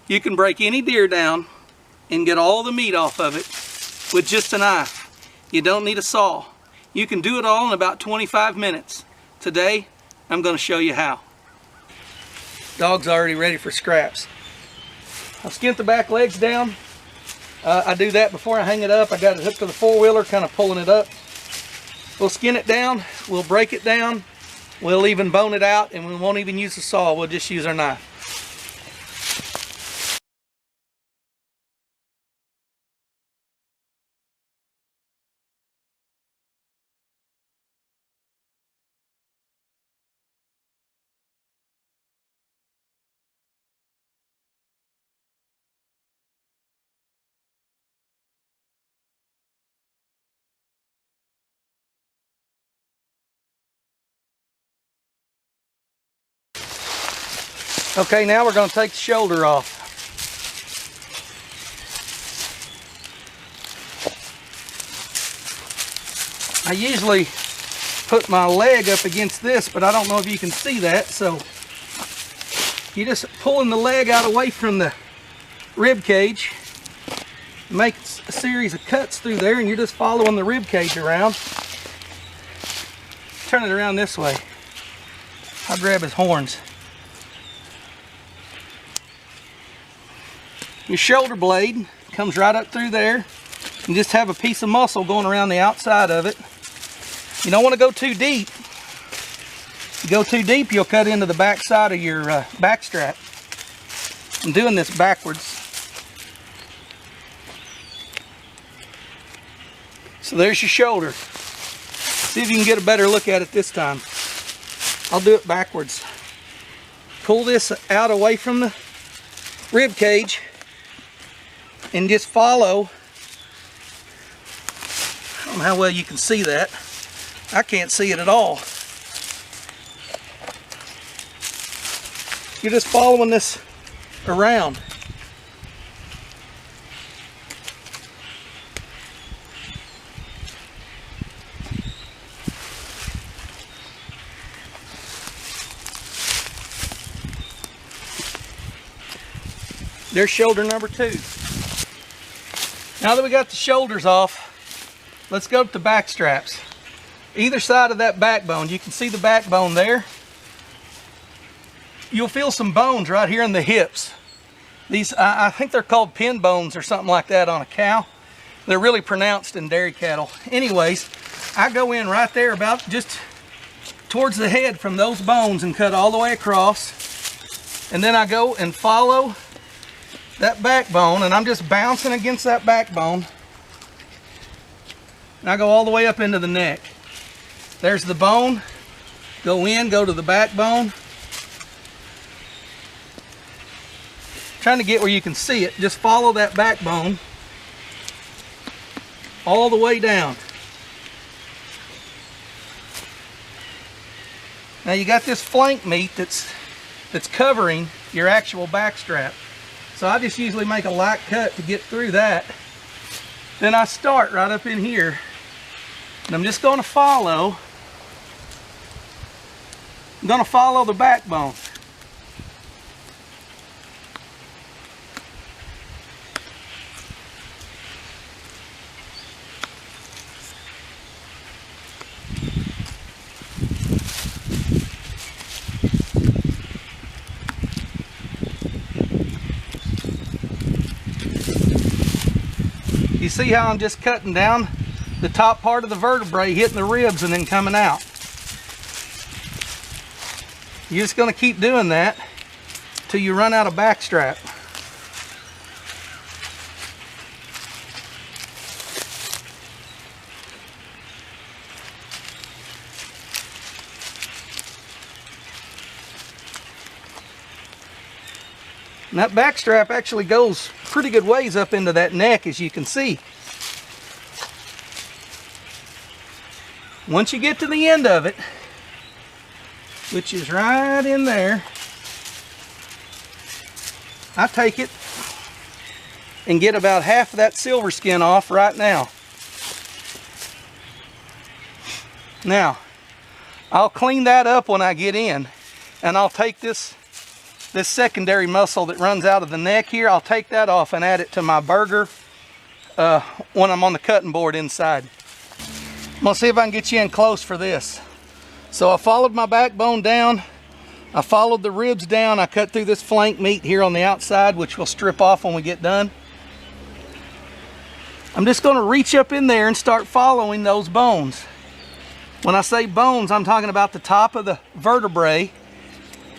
You can break any deer down and get all the meat off of it with just a knife. You don't need a saw. You can do it all in about 25 minutes. Today, I'm going to show you how. Dog's already ready for scraps. I've skinned the back legs down. I do that before I hang it up. I got it hooked to the four-wheeler, kind of pulling it up. We'll skin it down, we'll break it down, we'll even bone it out, and we won't even use the saw, we'll just use our knife. Okay, now we're going to take the shoulder off. I usually put my leg up against this, but I don't know if you can see that, so you're just pulling the leg out away from the rib cage, make a series of cuts through there, and you're just following the rib cage around. Turn it around this way. I'll grab his horns. Your shoulder blade comes right up through there. You just have a piece of muscle going around the outside of it. You don't want to go too deep. If you go too deep, you'll cut into the back side of your back strap. I'm doing this backwards. So there's your shoulder. See if you can get a better look at it this time. I'll do it backwards. Pull this out away from the rib cage and just follow. I don't know how well you can see that. I can't see it at all. You're just following this around. There's shoulder number 2. Now that we got the shoulders off, let's go to the back straps. Either side of that backbone, you can see the backbone there. You'll feel some bones right here in the hips. These, I think they're called pin bones or something like that on a cow. They're really pronounced in dairy cattle. Anyways, I go in right there about just towards the head from those bones and cut all the way across. And then I go and follow that backbone, and I'm just bouncing against that backbone. And I go all the way up into the neck. There's the bone. Go in, go to the backbone. Trying to get where you can see it. Just follow that backbone all the way down. Now you got this flank meat that's covering your actual back strap. So I just usually make a light cut to get through that. Then I start right up in here, and I'm just going to follow. I'm going to follow the backbone. You see how I'm just cutting down the top part of the vertebrae, hitting the ribs and then coming out. You're just going to keep doing that till you run out of back strap. And that back strap actually goes pretty good ways up into that neck, as you can see. Once you get to the end of it, which is right in there, I take it and get about half of that silver skin off right now. Now, I'll clean that up when I get in, and I'll take this this secondary muscle that runs out of the neck here. I'll take that off and add it to my burger when I'm on the cutting board inside. I'm gonna see if I can get you in close for this. So I followed my backbone down. I followed the ribs down. I cut through this flank meat here on the outside, which we'll strip off when we get done. I'm just gonna reach up in there and start following those bones. When I say bones, I'm talking about the top of the vertebrae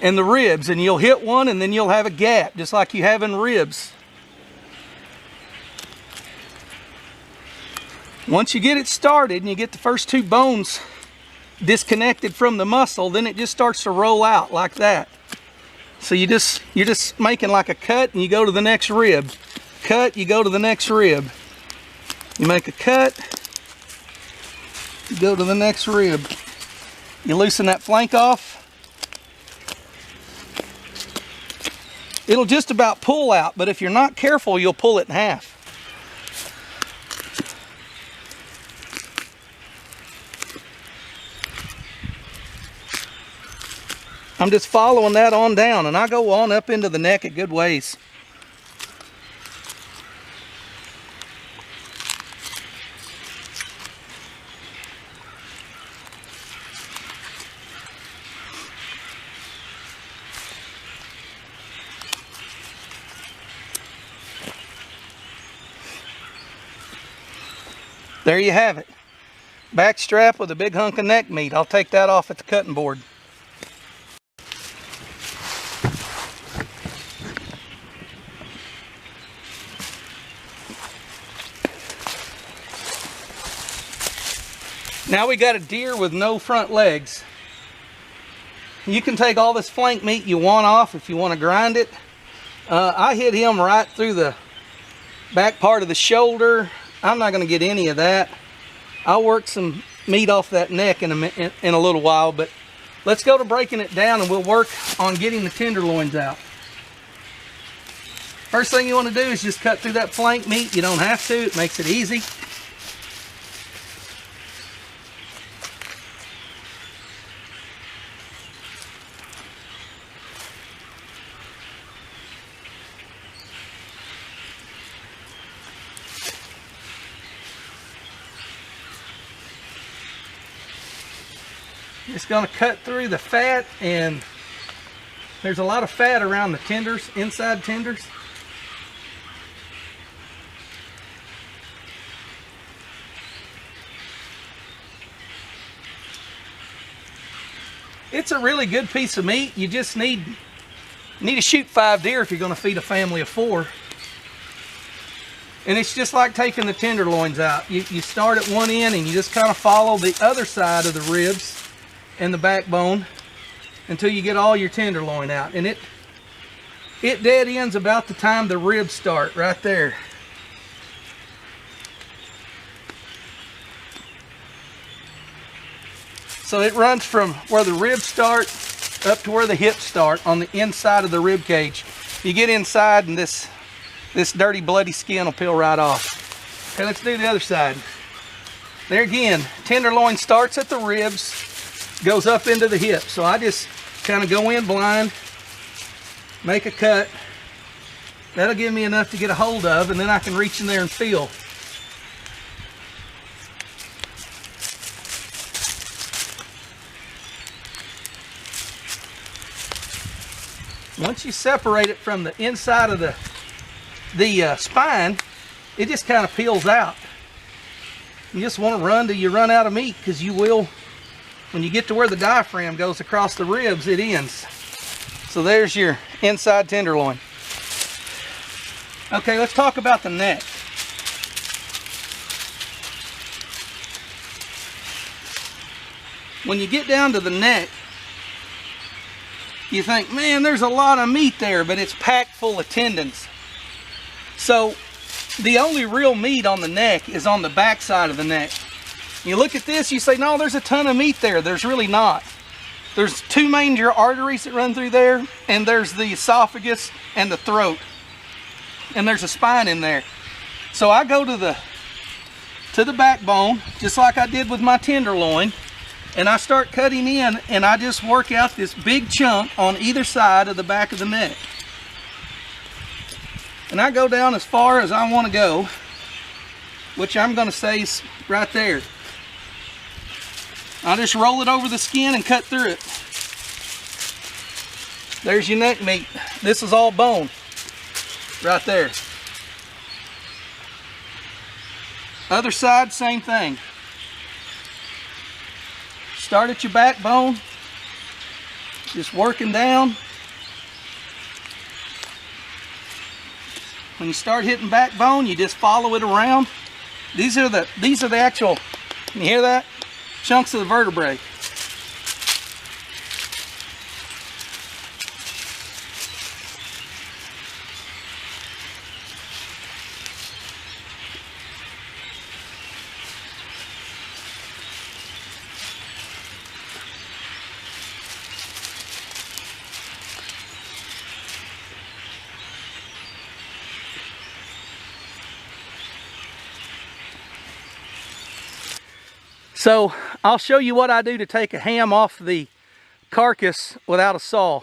and the ribs, and you'll hit one and then you'll have a gap, just like you have in ribs. Once you get it started and you get the first two bones disconnected from the muscle, then it just starts to roll out like that. So you're just making like a cut, and you go to the next rib. Cut, you go to the next rib. You make a cut, you go to the next rib. You loosen that flank off. It'll just about pull out, but if you're not careful, you'll pull it in half. I'm just following that on down, and I go on up into the neck a good ways. There you have it. Back strap with a big hunk of neck meat. I'll take that off at the cutting board. Now we got a deer with no front legs. You can take all this flank meat you want off if you want to grind it. I hit him right through the back part of the shoulder. I'm not going to get any of that. I'll work some meat off that neck in a little while, but let's go to breaking it down and we'll work on getting the tenderloins out. First thing you want to do is just cut through that flank meat. You don't have to, it makes it easy. Just going to cut through the fat, and there's a lot of fat around the tenders, inside tenders. It's a really good piece of meat. You just need to shoot 5 deer if you're going to feed a family of 4. And it's just like taking the tenderloins out. You start at one end and you just kind of follow the other side of the ribs and the backbone until you get all your tenderloin out. And it dead ends about the time the ribs start, right there. So it runs from where the ribs start up to where the hips start on the inside of the rib cage. You get inside and this dirty bloody skin will peel right off. Okay, let's do the other side. There again, tenderloin starts at the ribs, goes up into the hip. So I just kind of go in blind, make a cut. That'll give me enough to get a hold of, and then I can reach in there and feel. Once you separate it from the inside of the spine, it just kind of peels out. You just want to run till you run out of meat, because you will. When you get to where the diaphragm goes across the ribs, it ends. So there's your inside tenderloin. Okay, let's talk about the neck. When you get down to the neck, you think, man, there's a lot of meat there, but it's packed full of tendons. So the only real meat on the neck is on the back side of the neck. You look at this, you say, no, there's a ton of meat there. There's really not. There's 2 major arteries that run through there, and there's the esophagus and the throat. And there's a spine in there. So I go to the backbone, just like I did with my tenderloin, and I start cutting in, and I just work out this big chunk on either side of the back of the neck. And I go down as far as I want to go, which I'm going to say is right there. I just roll it over the skin and cut through it. There's your neck meat. This is all bone right there. Other side, same thing. Start at your backbone, just working down. When you start hitting backbone, you just follow it around. These are the actual, can you hear that? Chunks of the vertebrae. So I'll show you what I do to take a ham off the carcass without a saw.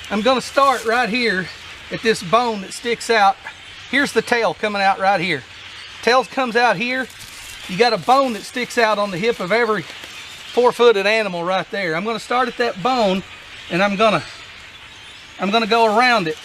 I'm going to start right here at this bone that sticks out. Here's the tail coming out right here. Tail comes out here. You got a bone that sticks out on the hip of every four-footed animal right there. I'm going to start at that bone, and I'm going to go around it.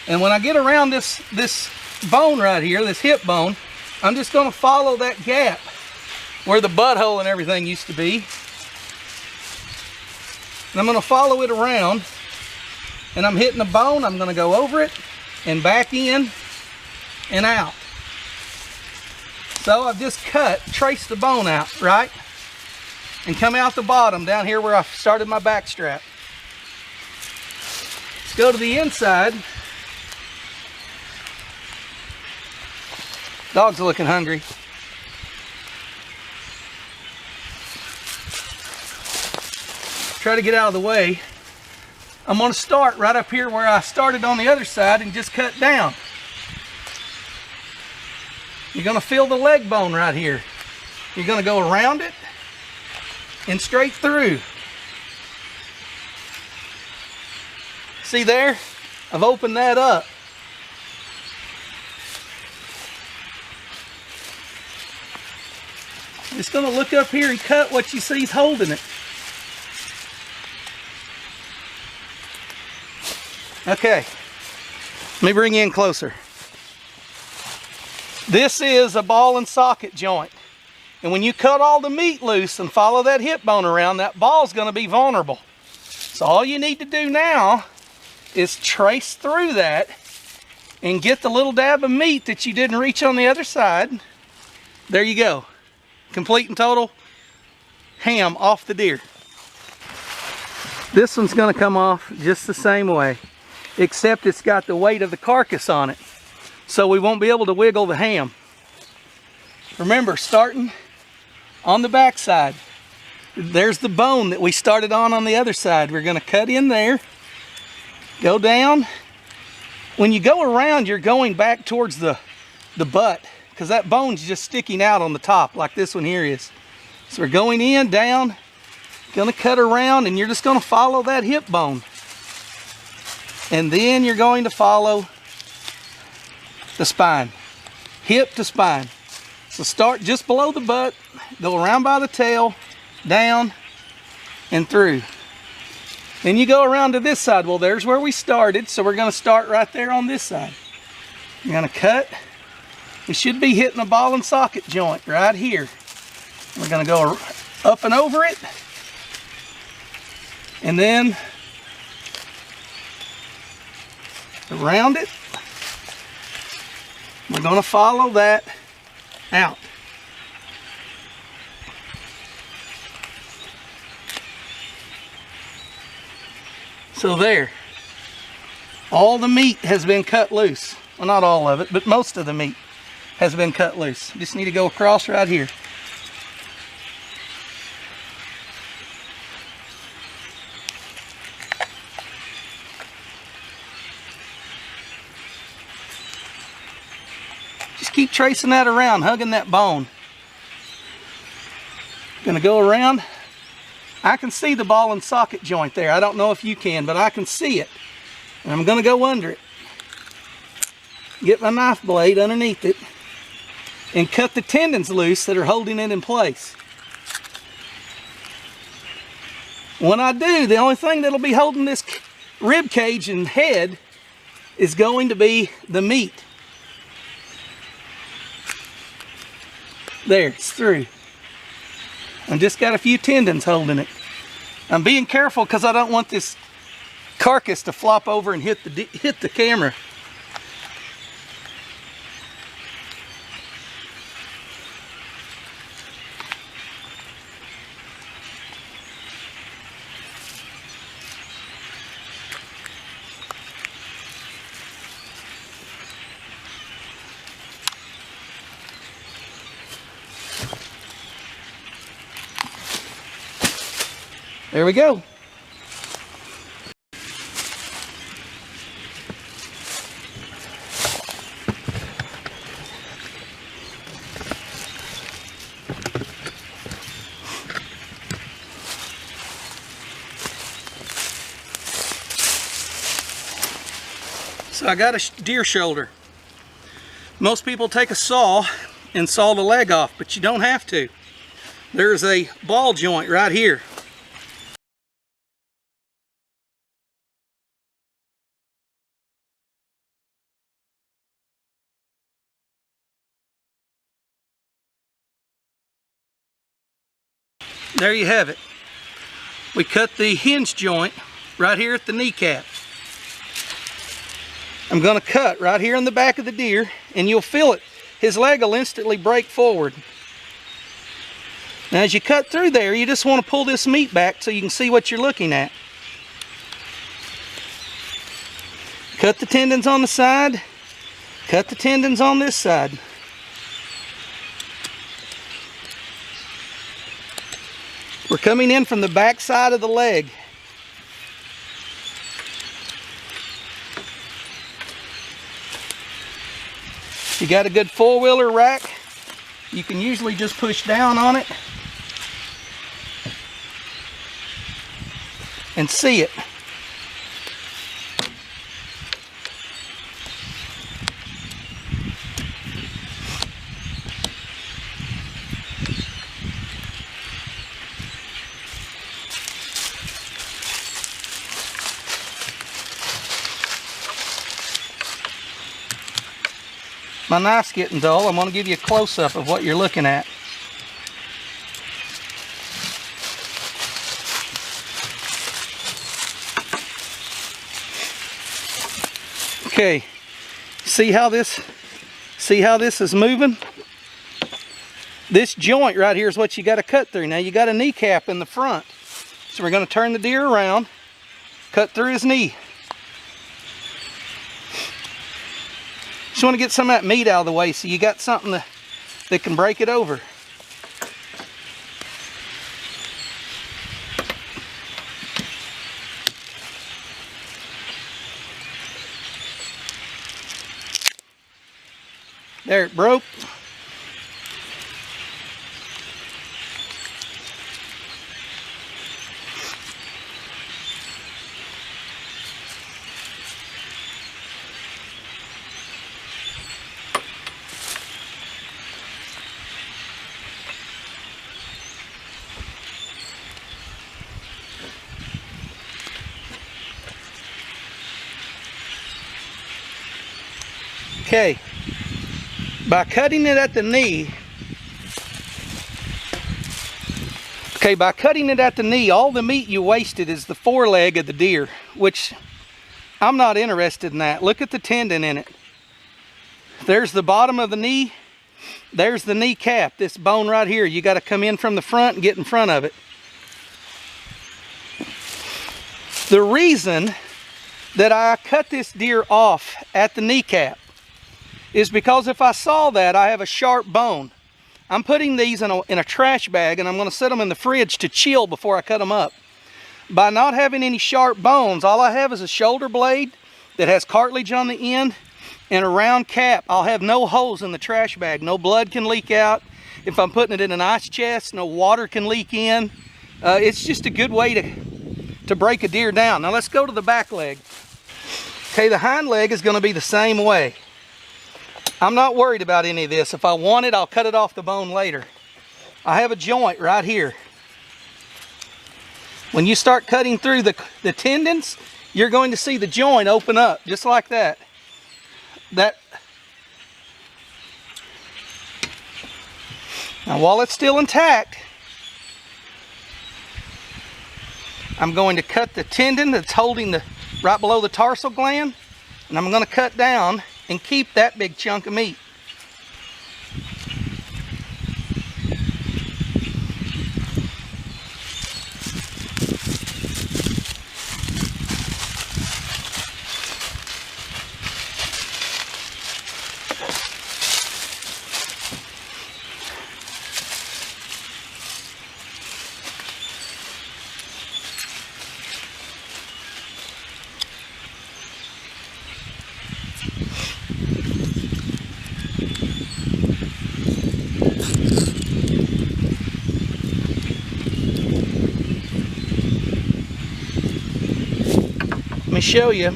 And when I get around this bone right here, this hip bone, I'm just going to follow that gap where the butthole and everything used to be. And I'm going to follow it around, and I'm hitting the bone. I'm going to go over it and back in and out. So I've just traced the bone out, right? And come out the bottom down here where I started my back strap. Let's go to the inside. Dog's looking hungry. Try to get out of the way. I'm going to start right up here where I started on the other side and just cut down. You're going to feel the leg bone right here. You're going to go around it and straight through. See there? I've opened that up. Just going to look up here and cut what you see is holding it. Okay, let me bring you in closer. This is a ball and socket joint. And when you cut all the meat loose and follow that hip bone around, that ball's going to be vulnerable. So all you need to do now is trace through that and get the little dab of meat that you didn't reach on the other side. There you go. Complete and total ham off the deer. This one's going to come off just the same way, except it's got the weight of the carcass on it, so we won't be able to wiggle the ham. Remember, starting on the back side, there's the bone that we started on the other side. We're going to cut in there, go down. When you go around, you're going back towards the butt, because that bone's just sticking out on the top like this one here is. So we're going in, down, gonna cut around, and you're just gonna follow that hip bone. And then you're going to follow the spine, hip to spine. So start just below the butt, go around by the tail, down, and through. Then you go around to this side. Well, there's where we started, so we're gonna start right there on this side. You're gonna cut. We should be hitting a ball and socket joint right here. We're going to go up and over it, and then around it. We're going to follow that out. So there, all the meat has been cut loose. Well, not all of it, but most of the meat has been cut loose. Just need to go across right here. tracing that around, hugging that bone. Gonna go around. I can see the ball and socket joint there. I don't know if you can, but I can see it. And I'm gonna go under it. Get my knife blade underneath it and cut the tendons loose that are holding it in place. When I do, the only thing that'll be holding this rib cage and head is going to be the meat. There, it's through. I've just got a few tendons holding it. I'm being careful because I don't want this carcass to flop over and hit the camera. There we go. So I got a deer shoulder. Most people take a saw and saw the leg off, but you don't have to. There's a ball joint right here. There you have it. We cut the hinge joint right here at the kneecap. I'm going to cut right here in the back of the deer, and you'll feel it. His leg will instantly break forward. Now as you cut through there, you just want to pull this meat back so you can see what you're looking at. Cut the tendons on the side, cut the tendons on this side. We're coming in from the back side of the leg. If you got a good four-wheeler rack, you can usually just push down on it and see it. My knife's getting dull. I'm going to give you a close-up of what you're looking at. Okay, see how this is moving? This joint right here is what you got to cut through. Now you got a kneecap in the front. So we're going to turn the deer around, cut through his knee. Just want to get some of that meat out of the way so you got something that can break it over. There, it broke. Okay, by cutting it at the knee, all the meat you wasted is the foreleg of the deer, which I'm not interested in that. Look at the tendon in it. There's the bottom of the knee, there's the kneecap, this bone right here. You got to come in from the front and get in front of it. The reason that I cut this deer off at the kneecap is because if I saw that, I have a sharp bone. I'm putting these in a trash bag, and I'm going to set them in the fridge to chill before I cut them up. By not having any sharp bones, all I have is a shoulder blade that has cartilage on the end and a round cap. I'll have no holes in the trash bag. No blood can leak out. If I'm putting it in an ice chest, no water can leak in. It's just a good way to break a deer down. Now let's go to the back leg. Okay, the hind leg is going to be the same way. I'm not worried about any of this. If I want it, I'll cut it off the bone later. I have a joint right here. When you start cutting through the tendons, you're going to see the joint open up just like that. Now while it's still intact, I'm going to cut the tendon that's holding right below the tarsal gland, and I'm going to cut down and keep that big chunk of meat. Let me show you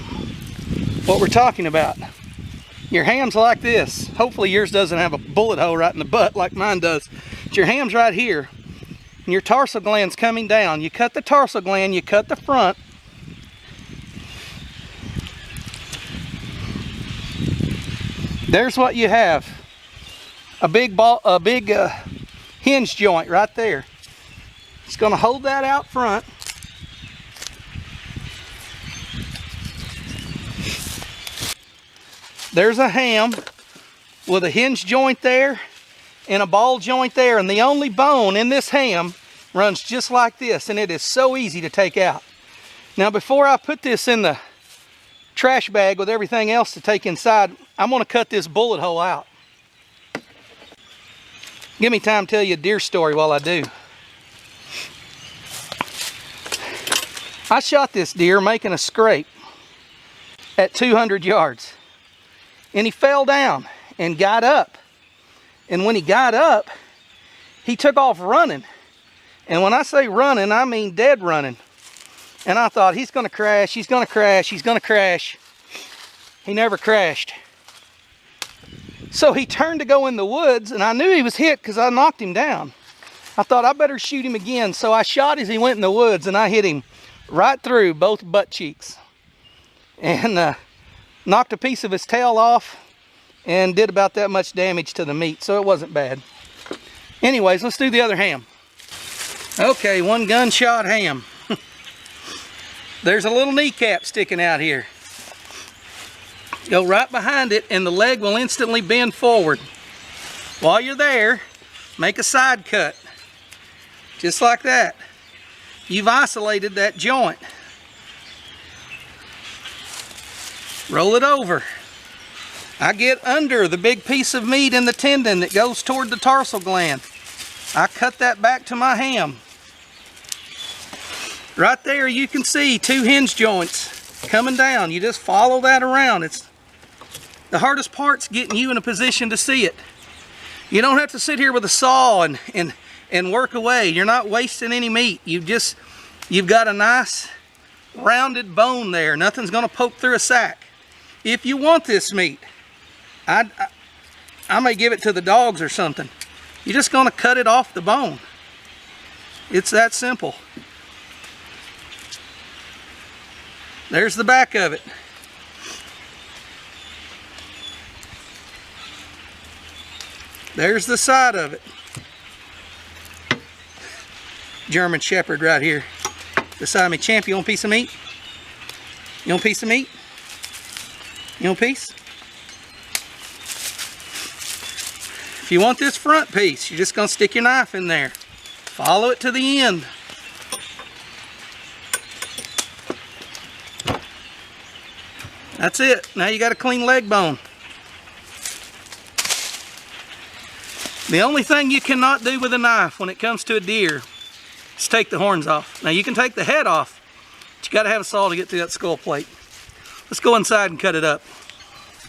what we're talking about. Your ham's like this. Hopefully yours doesn't have a bullet hole right in the butt like mine does. But your ham's right here, and your tarsal gland's coming down. You cut the tarsal gland, you cut the front. There's what you have. A big hinge joint right there. It's going to hold that out front. There's a ham with a hinge joint there and a ball joint there, and the only bone in this ham runs just like this, and it is so easy to take out. Now before I put this in the trash bag with everything else to take inside, I'm going to cut this bullet hole out. Give me time to tell you a deer story while I do. I shot this deer making a scrape at 200 yards. And he fell down and got up. And when he got up, he took off running. And when I say running, I mean dead running. And I thought, he's going to crash, he's going to crash, he's going to crash. He never crashed. So he turned to go in the woods, and I knew he was hit because I knocked him down. I thought I better shoot him again. So I shot as he went in the woods, and I hit him right through both butt cheeks. And knocked a piece of his tail off and did about that much damage to the meat, so it wasn't bad. Anyways, let's do the other ham. Okay, one gunshot ham. There's a little kneecap sticking out here. Go right behind it and the leg will instantly bend forward. While you're there, make a side cut. Just like that. You've isolated that joint. Roll it over. I get under the big piece of meat in the tendon that goes toward the tarsal gland. I cut that back to my ham. Right there you can see two hinge joints coming down. You just follow that around. It's the hardest part's getting you in a position to see it. You don't have to sit here with a saw and work away. You're not wasting any meat. You've got a nice rounded bone there. Nothing's going to poke through a sack. If you want this meat, I may give it to the dogs or something. You're just going to cut it off the bone. It's that simple. There's the back of it. There's the side of it. German Shepherd right here beside me. Champ, you want a piece of meat? You want a piece of meat? You want a piece? If you want this front piece, you're just going to stick your knife in there. Follow it to the end. That's it. Now you got a clean leg bone. The only thing you cannot do with a knife when it comes to a deer is take the horns off. Now you can take the head off, but you got to have a saw to get through that skull plate. Let's go inside and cut it up.